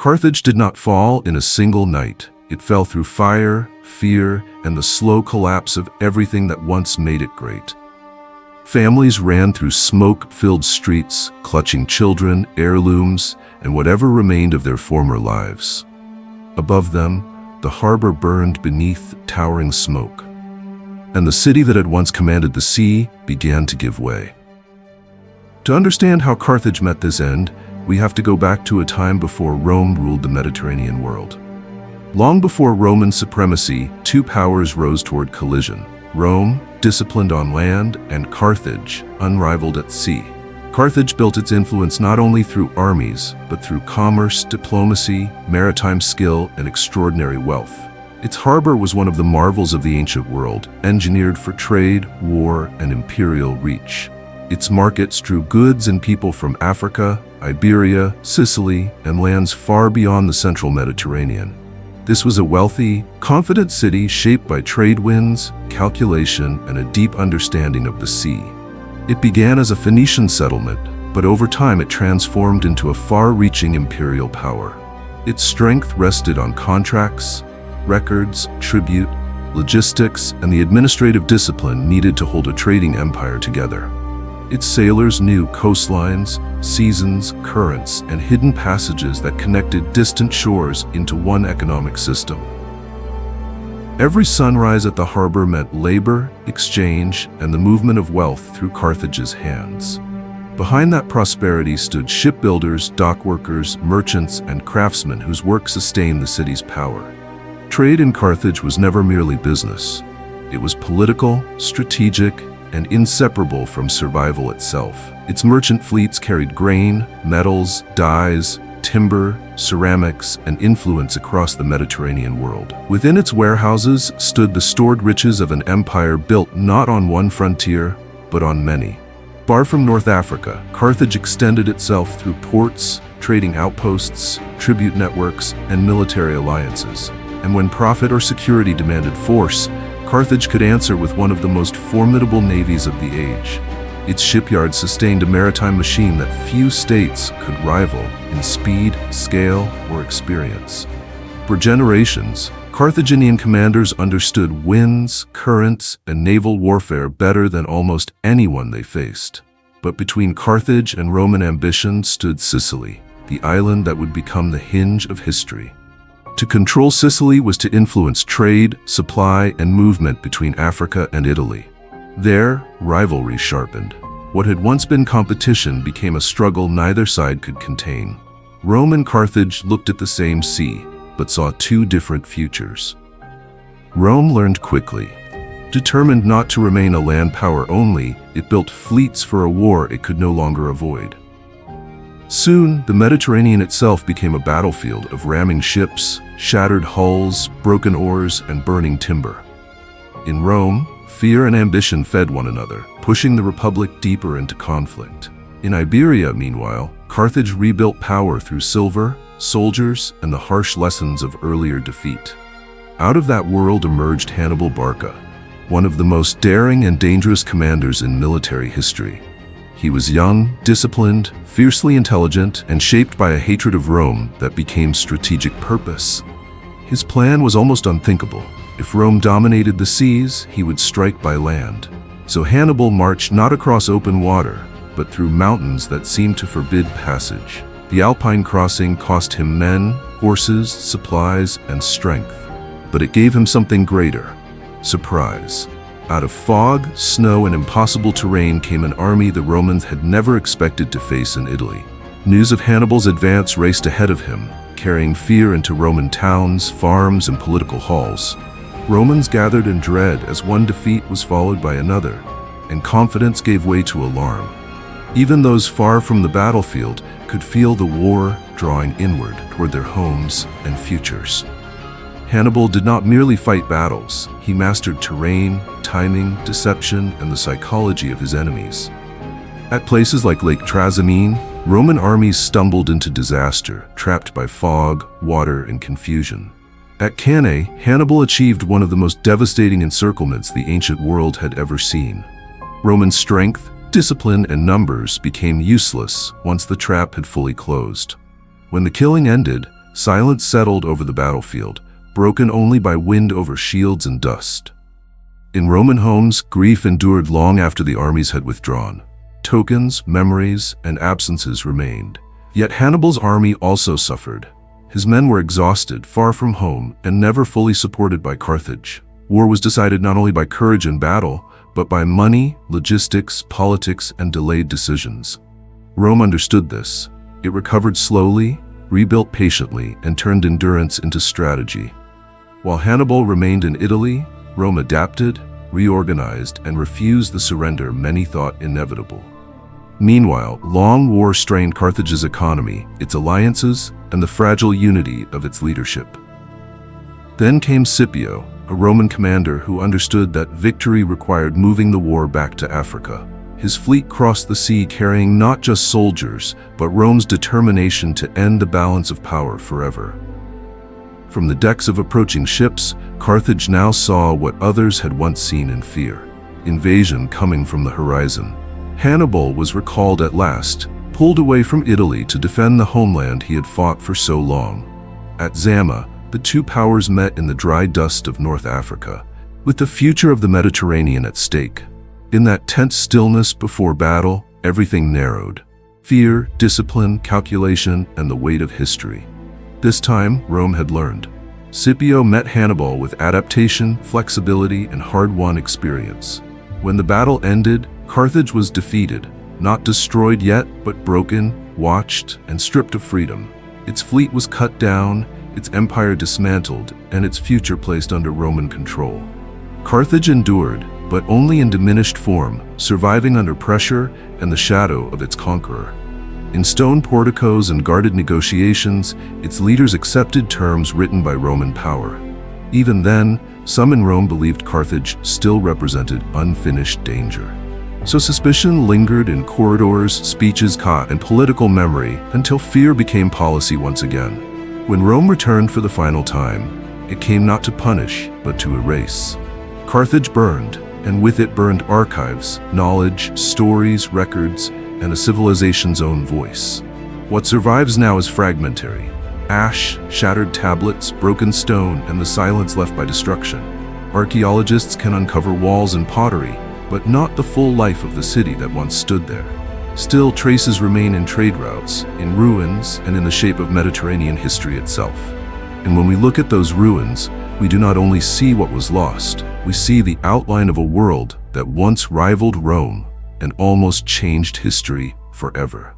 Carthage did not fall in a single night. It fell through fire, fear, and the slow collapse of everything that once made it great. Families ran through smoke-filled streets, clutching children, heirlooms, and whatever remained of their former lives. Above them, the harbor burned beneath towering smoke, and the city that had once commanded the sea began to give way. To understand how Carthage met this end, we have to go back to a time before Rome ruled the Mediterranean world. Long before Roman supremacy, two powers rose toward collision: Rome, disciplined on land, and Carthage, unrivaled at sea. Carthage built its influence not only through armies, but through commerce, diplomacy, maritime skill, and extraordinary wealth. Its harbor was one of the marvels of the ancient world, engineered for trade, war, and imperial reach. Its markets drew goods and people from Africa, Iberia, Sicily, and lands far beyond the central Mediterranean. This was a wealthy, confident city shaped by trade winds, calculation, and a deep understanding of the sea. It began as a Phoenician settlement, but over time it transformed into a far-reaching imperial power. Its strength rested on contracts, records, tribute, logistics, and the administrative discipline needed to hold a trading empire together. Its sailors knew coastlines, seasons, currents, and hidden passages that connected distant shores into one economic system. Every sunrise at the harbor meant labor, exchange, and the movement of wealth through Carthage's hands. Behind that prosperity stood shipbuilders, dockworkers, merchants, and craftsmen whose work sustained the city's power. Trade in Carthage was never merely business. It was political, strategic, and inseparable from survival itself. Its merchant fleets carried grain, metals, dyes, timber, ceramics, and influence across the Mediterranean world. Within its warehouses stood the stored riches of an empire built not on one frontier, but on many. Far from North Africa, Carthage extended itself through ports, trading outposts, tribute networks, and military alliances. And when profit or security demanded force, Carthage could answer with one of the most formidable navies of the age. Its shipyards sustained a maritime machine that few states could rival in speed, scale, or experience. For generations, Carthaginian commanders understood winds, currents, and naval warfare better than almost anyone they faced. But between Carthage and Roman ambition stood Sicily, the island that would become the hinge of history. To control Sicily was to influence trade, supply, and movement between Africa and Italy. There, rivalry sharpened. What had once been competition became a struggle neither side could contain. Rome and Carthage looked at the same sea, but saw two different futures. Rome learned quickly. Determined not to remain a land power only, it built fleets for a war it could no longer avoid. Soon, the Mediterranean itself became a battlefield of ramming ships, shattered hulls, broken oars, and burning timber. In Rome, fear and ambition fed one another, pushing the Republic deeper into conflict. In Iberia, meanwhile, Carthage rebuilt power through silver, soldiers, and the harsh lessons of earlier defeat. Out of that world emerged Hannibal Barca, one of the most daring and dangerous commanders in military history. He was young, disciplined, fiercely intelligent, and shaped by a hatred of Rome that became strategic purpose. His plan was almost unthinkable. If Rome dominated the seas, he would strike by land. So Hannibal marched not across open water, but through mountains that seemed to forbid passage. The Alpine crossing cost him men, horses, supplies, and strength. But it gave him something greater: surprise. Out of fog, snow, and impossible terrain came an army the Romans had never expected to face in Italy. News of Hannibal's advance raced ahead of him, carrying fear into Roman towns, farms, and political halls. Romans gathered in dread as one defeat was followed by another, and confidence gave way to alarm. Even those far from the battlefield could feel the war drawing inward toward their homes and futures. Hannibal did not merely fight battles. He mastered terrain, timing, deception, and the psychology of his enemies. At places like Lake Trasimene, Roman armies stumbled into disaster, trapped by fog, water, and confusion. At Cannae, Hannibal achieved one of the most devastating encirclements the ancient world had ever seen. Roman strength, discipline, and numbers became useless once the trap had fully closed. When the killing ended, Silence settled over the battlefield, broken only by wind over shields and dust. In Roman homes, grief endured long after the armies had withdrawn. Tokens, memories, and absences remained. Yet Hannibal's army also suffered. His men were exhausted, far from home, and never fully supported by Carthage. War was decided not only by courage in battle, but by money, logistics, politics, and delayed decisions. Rome understood this. It recovered slowly, rebuilt patiently, and turned endurance into strategy. While Hannibal remained in Italy, Rome adapted, reorganized, and refused the surrender many thought inevitable. Meanwhile, long war strained Carthage's economy, its alliances, and the fragile unity of its leadership. Then came Scipio, a Roman commander who understood that victory required moving the war back to Africa. His fleet crossed the sea carrying not just soldiers, but Rome's determination to end the balance of power forever. From the decks of approaching ships, Carthage now saw what others had once seen in fear: invasion coming from the horizon. Hannibal was recalled at last, pulled away from Italy to defend the homeland he had fought for so long. At Zama, the two powers met in the dry dust of North Africa, with the future of the Mediterranean at stake. In that tense stillness before battle, everything narrowed: fear, discipline, calculation, and the weight of history. This time, Rome had learned. Scipio met Hannibal with adaptation, flexibility, and hard-won experience. When the battle ended, Carthage was defeated, not destroyed yet, but broken, watched, and stripped of freedom. Its fleet was cut down, its empire dismantled, and its future placed under Roman control. Carthage endured, but only in diminished form, surviving under pressure and the shadow of its conqueror. In stone porticos and guarded negotiations, its leaders accepted terms written by Roman power. Even then, some in Rome believed Carthage still represented unfinished danger. So suspicion lingered in corridors, speeches, and political memory until fear became policy once again. When Rome returned for the final time, it came not to punish, but to erase. Carthage burned, and with it burned archives, knowledge, stories, records, and a civilization's own voice. What survives now is fragmentary: ash, shattered tablets, broken stone, and the silence left by destruction. Archaeologists can uncover walls and pottery, but not the full life of the city that once stood there. Still, traces remain in trade routes, in ruins, and in the shape of Mediterranean history itself. And when we look at those ruins, we do not only see what was lost, we see the outline of a world that once rivaled Rome and almost changed history forever.